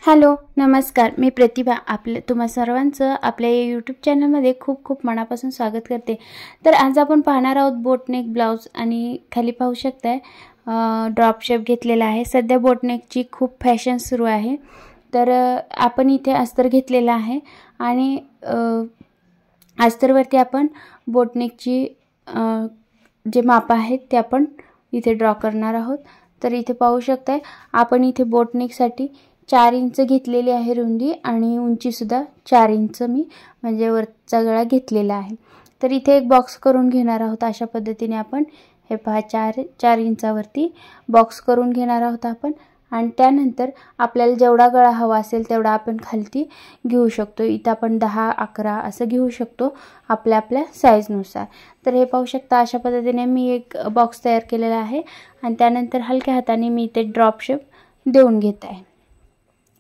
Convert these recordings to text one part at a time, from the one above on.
Hello, नमस्कार. मी प्रतिभा. तुम्हा सर्वांचं आपल्या यूट्यूब चॅनलमध्ये खूप खूप मनापासून स्वागत करते. तर आज आपण पाहणार आहोत बोटनेक ब्लाऊज आणि खाली पाहू शकताय ड्रॉप शेप घेतलेला आहे. सध्या बोटनेकची खूप फॅशन सुरू आहे. तर आपण इथे अस्तर घेतलेला आहे आणि अस्तरवरती आपण बोटनेकची जे माप आहेत ते आपण इथे ड्रॉ करणार आहोत. तर इथे पाहू शकताय आपण इथे बोटनेकसाठी 4 इंच घेतलेली आहे रुंदी आणि उंची सुद्धा 4 इंच मी म्हणजे वरचा गळा घेतलेला आहे. तर इथे एक बॉक्स करून घेणार आहोत. अशा पद्धतीने आपण हे पहा 4 इंचावरती बॉक्स करून घेणार आहोत आपण. आणि त्यानंतर आपल्याला जेवढा गळा हवा असेल तेवढा आपण खालती घेऊ शकतो. इथं आपण 10-11 असं घेऊ शकतो आपल्या साईजनुसार. तर हे पाहू शकता अशा पद्धतीने मी एक बॉक्स तयार केलेला आहे आणि त्यानंतर हलक्या हाताने मी इथे ड्रॉप शेप देऊन घेत आहे.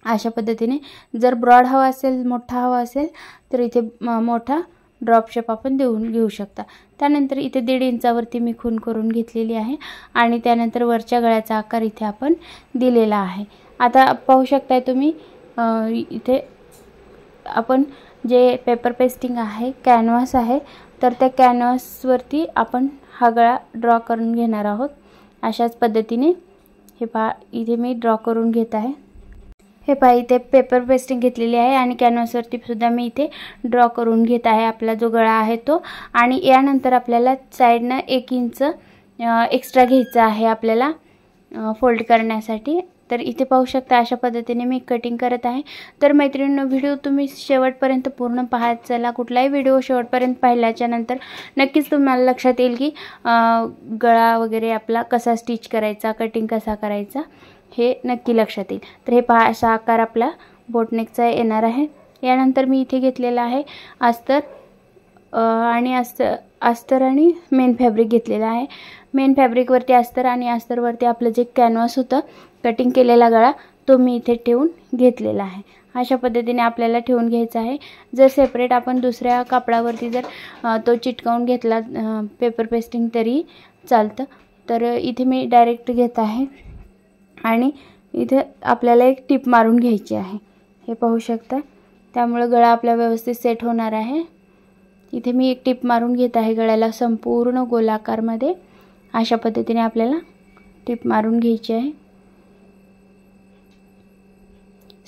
अशा पद्धतीने जर ब्रॉड हवा असेल, मोठा हवा असेल तर इथे मोठा ड्रॉप शेप आपण देऊन घेऊ शकता. त्यानंतर इथे 1.5 इंचावरती मी खूण करून घेतलेली आहे आणि त्यानंतर वरच्या गळ्याचा आकार इथे आपण दिलेला आहे. आता पाहू शकताय तुम्ही इथे आपण जे पेपर पेस्टिंग आहे, कॅनव्हास आहे, तर त्या कॅनव्हासवरती आपण हा गळा ड्रॉ करून घेणार आहोत. अशाच पद्धतीने हे पहा इथे मी ड्रॉ करून घेत आहे. हे पहा इथे पेपर पेस्टिंग घेतलेली आहे आणि कॅनव्हासवरती सुद्धा मी इथे ड्रॉ करून घेत आहे आपला जो गळा आहे तो. आणि यानंतर आपल्याला साईडनं 1 इंच एक्स्ट्रा घ्यायचं आहे आपल्याला फोल्ड करण्यासाठी. तर इथे पाहू शकता अशा पद्धतीने मी कटिंग करत आहे. तर मैत्रिणींनो, व्हिडिओ तुम्ही शेवटपर्यंत पूर्ण पाहत चला. कुठलाही व्हिडिओ शेवटपर्यंत पाहिल्याच्या नंतर नक्कीच तुम्हाला लक्षात येईल की गळा वगैरे आपला कसा स्टिच करायचा, कटिंग कसा करायचा हे नक्की लक्षात येईल. तर हे पहा असा आकार आपला बोटनेकचा येणार आहे. यानंतर मी इथे घेतलेला आहे अस्तर आणि मेन फॅब्रिक घेतलेला आहे. मेन फॅब्रिकवरती अस्तर आणि अस्तरवरती आपलं जे कॅनव्हास होतं कटिंग केलेला गळा तो मी इथे ठेवून घेतलेला आहे. अशा पद्धतीने आपल्याला ठेवून घ्यायचा आहे. जर सेपरेट आपण दुसऱ्या कापडावरती जर तो चिटकावून घेतला पेपर पेस्टिंग तरी चालतं. तर इथे मी डायरेक्ट घेत आहे आणि इथे आपल्याला एक टिप मारून घ्यायची आहे. हे पाहू शकता. त्यामुळे गळा आपला व्यवस्थित सेट होणार आहे. इथे मी एक टिप मारून घेत आहे गळ्याला संपूर्ण गोलाकारमध्ये. अशा पद्धतीने आपल्याला टिप मारून घ्यायची आहे.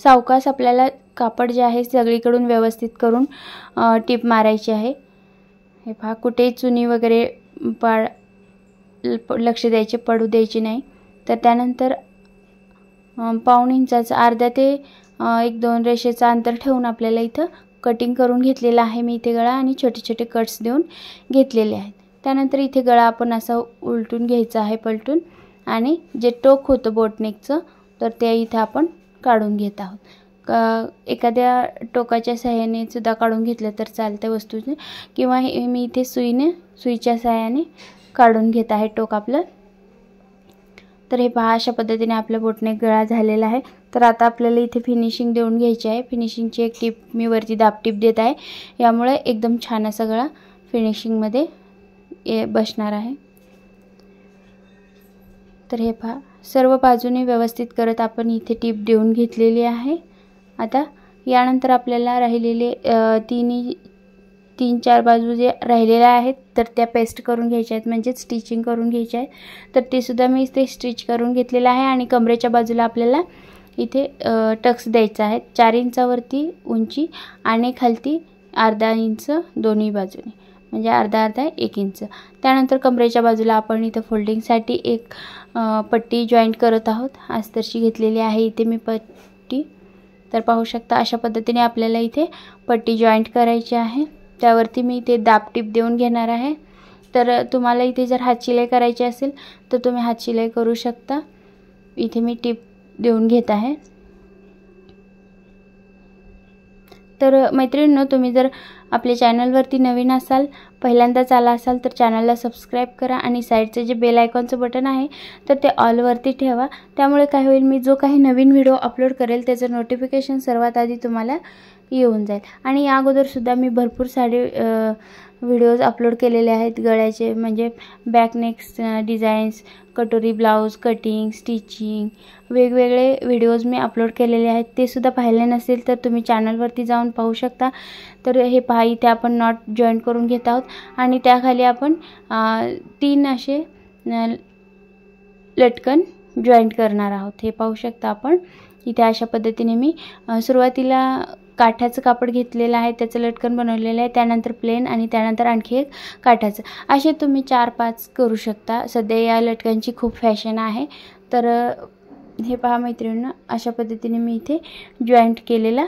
सावकाश आपल्याला कापड जे आहे सगळीकडून व्यवस्थित करून टिप मारायची आहे. हे पहा कुठेही चुनी वगैरे लक्ष द्यायचे, पडू द्यायची नाही. तर त्यानंतर पाऊण इंचाचा अर्ध्या ते 1-2 रेषेचा अंतर ठेवून आपल्याला इथं कटिंग करून घेतलेला आहे मी इथे गळा आणि छोटे छोटे कट्स देऊन घेतलेले आहेत. त्यानंतर इथे गळा आपण असा उलटून घ्यायचा आहे पलटून आणि जे टोक होतं बोटनेकचं तर ते इथं आपण काढून घेत आहोत. एखाद्या टोकाच्या सहाय्याने सुद्धा काढून घेतलं तर चालतं वस्तूने, किंवा मी इथे सुईच्या सहाय्याने काढून घेत आहे टोक आपलं. तर हे पहा अशा पद्धतीने आपला बोटनेक गळा झालेला आहे. तर आता आपल्याला इथे फिनिशिंग देऊन घ्यायची आहे. फिनिशिंगची एक टिप मी वरती दाबटीप देत आहे. यामुळे एकदम छान असा गळा फिनिशिंगमध्ये बसणार आहे. तर हे पहा सर्व बाजूने व्यवस्थित करत आपण इथे टिप देऊन घेतलेली आहे. आता यानंतर आपल्याला राहिलेले 3-4 बाजू जे राहिलेल्या आहेत तर त्या पेस्ट करून घ्यायच्या आहेत, म्हणजे स्टिचिंग करून घ्यायच्या आहेत. तर ते सुद्धा मी इथे स्टिच करून घेतलेलं आहे. आणि कमरेच्या बाजूला आपल्याला इथे टक्स द्यायचा आहे. 4 इंचावरती उंची आणि खालती अर्धा इंच दोन्ही बाजूने, म्हणजे अर्धा 1 इंच. त्यानंतर कमरेच्या बाजूला आपण इथं फोल्डिंगसाठी एक पट्टी जॉईंट करत आहोत. अस्तरची घेतलेली आहे इथे मी पट्टी. तर पाहू शकता अशा पद्धतीने आपल्याला इथे पट्टी जॉईंट करायची आहे. त्यावरती मी इथे दाबटीप देऊन घेणार आहे. तर तुम्हाला इथे जर हातशिलाई करायची असेल तर तुम्ही हातशिलाई करू शकता. इथे मी टिप देऊन घेत आहे. तर मैत्रिणींनो, तुम्ही जर आपल्या चॅनलवरती नवीन असाल, पहिल्यांदाच आला असाल तर चॅनलला सबस्क्राईब करा आणि साईडचं जे बेल आयकॉनचं बटन आहे तर ते ऑलवरती ठेवा. त्यामुळे काय होईल, मी जो काही नवीन व्हिडिओ अपलोड करेल त्याचं नोटिफिकेशन सर्वात आधी तुम्हाला येऊन जाईल. आणि या अगोदरसुद्धा मी भरपूर सारे व्हिडिओज अपलोड केलेले आहेत गळ्याचे, म्हणजे बॅक नेक्स डिझाईन्स, कटोरी ब्लाऊज, कटिंग, स्टिचिंग, वेगवेगळे व्हिडिओज मी अपलोड केलेले आहेत. ते सुद्धा पाहिले नसेल तर तुम्ही चॅनलवरती जाऊन पाहू शकता. तर हे पहा, इथे आपण नॉट जॉईंट करून घेत आहोत आणि त्याखाली आपण 3 असे लटकन जॉईंट करणार आहोत. हे पाहू शकता आपण इथे अशा पद्धतीने मी सुरुवातीला काठाचं कापड घेतलेलं आहे, त्याचं लटकन बनवलेलं आहे, त्यानंतर प्लेन आणि त्यानंतर आणखी एक काठाचं. असे तुम्ही 4-5 करू शकता. सध्या या लटकनची खूप फॅशन आहे. तर हे पहा मैत्रिणींनो, अशा पद्धतीने मी इथे जॉईंट केलेला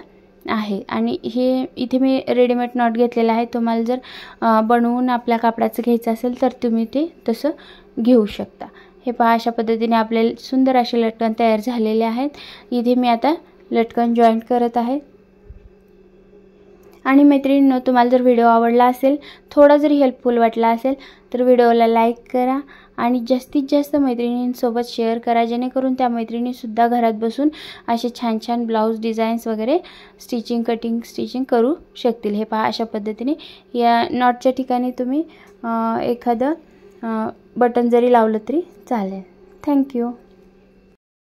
आहे. आणि हे इथे मी रेडीमेड नॉट घेतलेला आहे. तुम्हाला जर बनवून आपल्या कापडाचं घ्यायचं असेल तर तुम्ही ते तसं घेऊ शकता. हे पहा, अशा पद्धतीने आपले सुंदर असे लटकन तयार झालेले आहेत. इथे मी आता लटकन जॉईंट करत आहे. आणि मैत्रिणींनो, तुम्हाला जर व्हिडिओ आवडला असेल, थोडा जरी हेल्पफुल वाटला असेल तर व्हिडिओला लाईक करा आणि जास्तीत जास्त मैत्रिणींसोबत शेअर करा, जेणेकरून त्या मैत्रिणीसुद्धा घरात बसून असे छान छान ब्लाऊज डिझाईन्स वगैरे स्टिचिंग, कटिंग, स्टिचिंग करू शकतील. हे पहा, अशा पद्धतीने या नॉटच्या ठिकाणी तुम्ही एखादं बटन जरी लावलं तरी चालेल. थँक्यू.